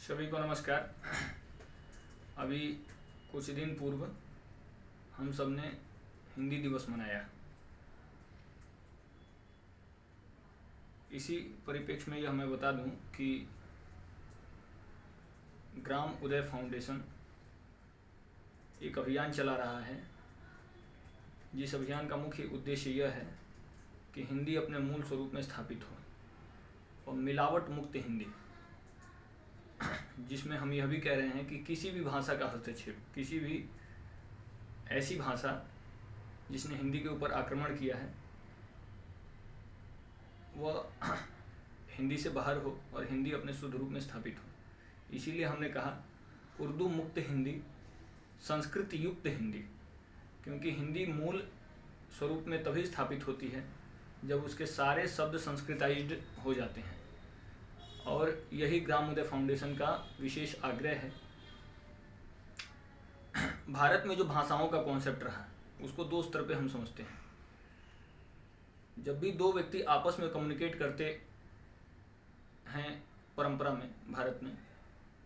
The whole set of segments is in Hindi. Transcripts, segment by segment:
सभी को नमस्कार। अभी कुछ दिन पूर्व हम सब ने हिंदी दिवस मनाया। इसी परिप्रेक्ष्य में यह मैं बता दूं कि ग्राम उदय फाउंडेशन एक अभियान चला रहा है, जिस अभियान का मुख्य उद्देश्य यह है कि हिंदी अपने मूल स्वरूप में स्थापित हो और मिलावट मुक्त हिंदी, जिसमें हम यह भी कह रहे हैं कि किसी भी भाषा का हस्तक्षेप, किसी भी ऐसी भाषा जिसने हिंदी के ऊपर आक्रमण किया है, वह हिंदी से बाहर हो और हिंदी अपने शुद्ध रूप में स्थापित हो। इसीलिए हमने कहा उर्दू मुक्त हिंदी, संस्कृत युक्त हिंदी, क्योंकि हिंदी मूल स्वरूप में तभी स्थापित होती है जब उसके सारे शब्द संस्कृताइज्ड हो जाते हैं। और यही ग्राम उदय फाउंडेशन का विशेष आग्रह है। भारत में जो भाषाओं का कॉन्सेप्ट रहा उसको दो स्तर पे हम समझते हैं। जब भी दो व्यक्ति आपस में कम्युनिकेट करते हैं परंपरा में, भारत में,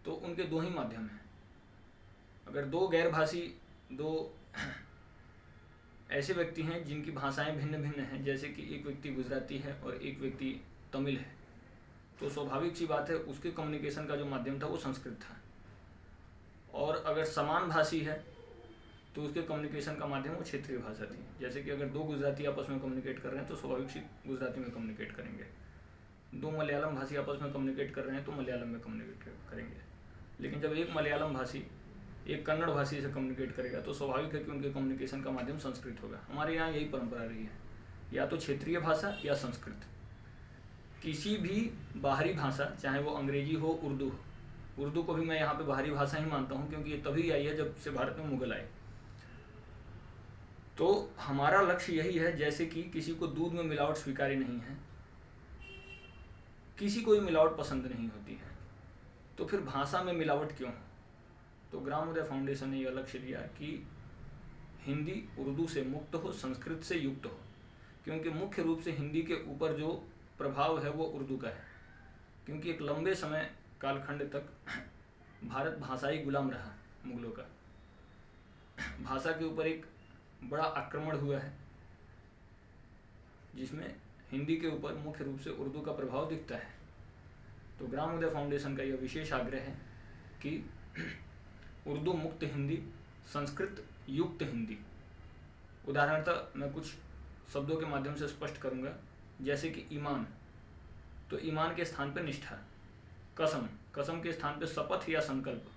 तो उनके दो ही माध्यम हैं। अगर दो गैर भाषी, दो ऐसे व्यक्ति हैं जिनकी भाषाएं भिन्न भिन्न हैं, जैसे कि एक व्यक्ति गुजराती है और एक व्यक्ति तमिल है, तो स्वाभाविक सी बात है उसके कम्युनिकेशन का जो माध्यम था वो संस्कृत था। और अगर समान भाषी है तो उसके कम्युनिकेशन का माध्यम वो क्षेत्रीय भाषा थी। जैसे कि अगर दो गुजराती आपस में कम्युनिकेट कर रहे हैं तो स्वाभाविक सी गुजराती में कम्युनिकेट करेंगे, दो मलयालम भाषी आपस में कम्युनिकेट कर रहे हैं तो मलयालम में कम्युनिकेट करेंगे। लेकिन जब एक मलयालम भाषी एक कन्नड़ भाषी से कम्युनिकेट करेगा तो स्वाभाविक है कि उनके कम्युनिकेशन का माध्यम संस्कृत होगा। हमारे यहाँ यही परंपरा रही है, या तो क्षेत्रीय भाषा या संस्कृत। किसी भी बाहरी भाषा, चाहे वो अंग्रेजी हो, उर्दू हो, उर्दू को भी मैं यहाँ पे बाहरी भाषा ही मानता हूँ, क्योंकि ये तभी आई है जब से भारत में मुगल आए। तो हमारा लक्ष्य यही है, जैसे कि किसी को दूध में मिलावट स्वीकार्य नहीं है, किसी को भी मिलावट पसंद नहीं होती है, तो फिर भाषा में मिलावट क्यों? तो ग्राम उदय फाउंडेशन ने यह लक्ष्य लिया कि हिंदी उर्दू से मुक्त हो, संस्कृत से युक्त हो, क्योंकि मुख्य रूप से हिंदी के ऊपर जो प्रभाव है वो उर्दू का है। क्योंकि एक लंबे समय कालखंड तक भारत भाषाई गुलाम रहा मुगलों का। भाषा के ऊपर एक बड़ा आक्रमण हुआ है, जिसमें हिंदी के ऊपर मुख्य रूप से उर्दू का प्रभाव दिखता है। तो ग्राम उदय फाउंडेशन का यह विशेष आग्रह है कि उर्दू मुक्त हिंदी, संस्कृत युक्त हिंदी। उदाहरणतः मैं कुछ शब्दों के माध्यम से स्पष्ट करूंगा, जैसे कि ईमान, तो ईमान के स्थान पर निष्ठा। कसम, कसम के स्थान पर शपथ या संकल्प।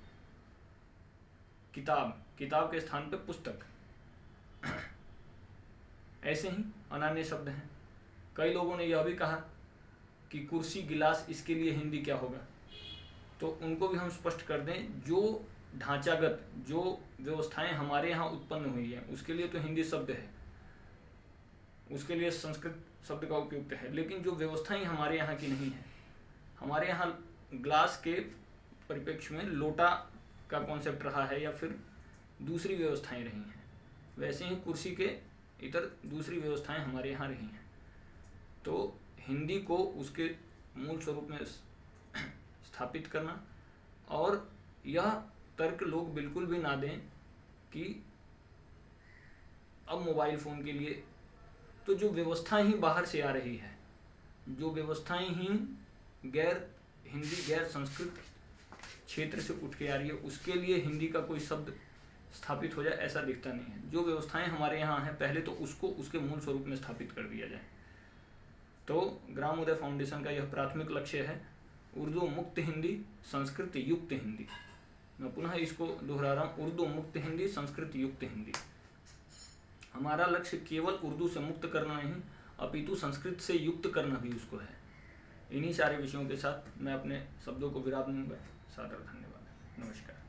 किताब, किताब के स्थान पर पुस्तक। ऐसे ही अनान्य शब्द हैं। कई लोगों ने यह भी कहा कि कुर्सी, गिलास, इसके लिए हिंदी क्या होगा? तो उनको भी हम स्पष्ट कर दें, जो ढांचागत जो व्यवस्थाएं हमारे यहाँ उत्पन्न हुई हैं उसके लिए तो हिंदी शब्द है, उसके लिए संस्कृत शब्द का उपयुक्त है। लेकिन जो व्यवस्थाएं हमारे यहाँ की नहीं है, हमारे यहाँ ग्लास के परिप्रेक्ष्य में लोटा का कॉन्सेप्ट रहा है या फिर दूसरी व्यवस्थाएं रही हैं, वैसे ही कुर्सी के इतर दूसरी व्यवस्थाएं हमारे यहाँ रही हैं। तो हिंदी को उसके मूल स्वरूप में स्थापित करना, और यह तर्क लोग बिल्कुल भी ना दें कि अब मोबाइल फ़ोन के लिए तो जो व्यवस्थाएं ही बाहर से आ रही है, जो व्यवस्थाएं ही गैर हिंदी, गैर संस्कृत क्षेत्र से उठ के आ रही है, उसके लिए हिंदी का कोई शब्द स्थापित हो जाए ऐसा दिखता नहीं है। जो व्यवस्थाएं हमारे यहाँ हैं पहले तो उसको उसके मूल स्वरूप में स्थापित कर दिया जाए। तो ग्राम उदय फाउंडेशन का यह प्राथमिक लक्ष्य है, उर्दू मुक्त हिंदी, संस्कृत युक्त हिंदी। मैं पुनः इसको दोहरा रहा हूँ, उर्दू मुक्त हिंदी, संस्कृत युक्त हिंदी। हमारा लक्ष्य केवल उर्दू से मुक्त करना नहीं, अपितु संस्कृत से युक्त करना भी उसको है। इन्हीं सारे विषयों के साथ मैं अपने शब्दों को विराम दूंगा। सादर धन्यवाद, नमस्कार।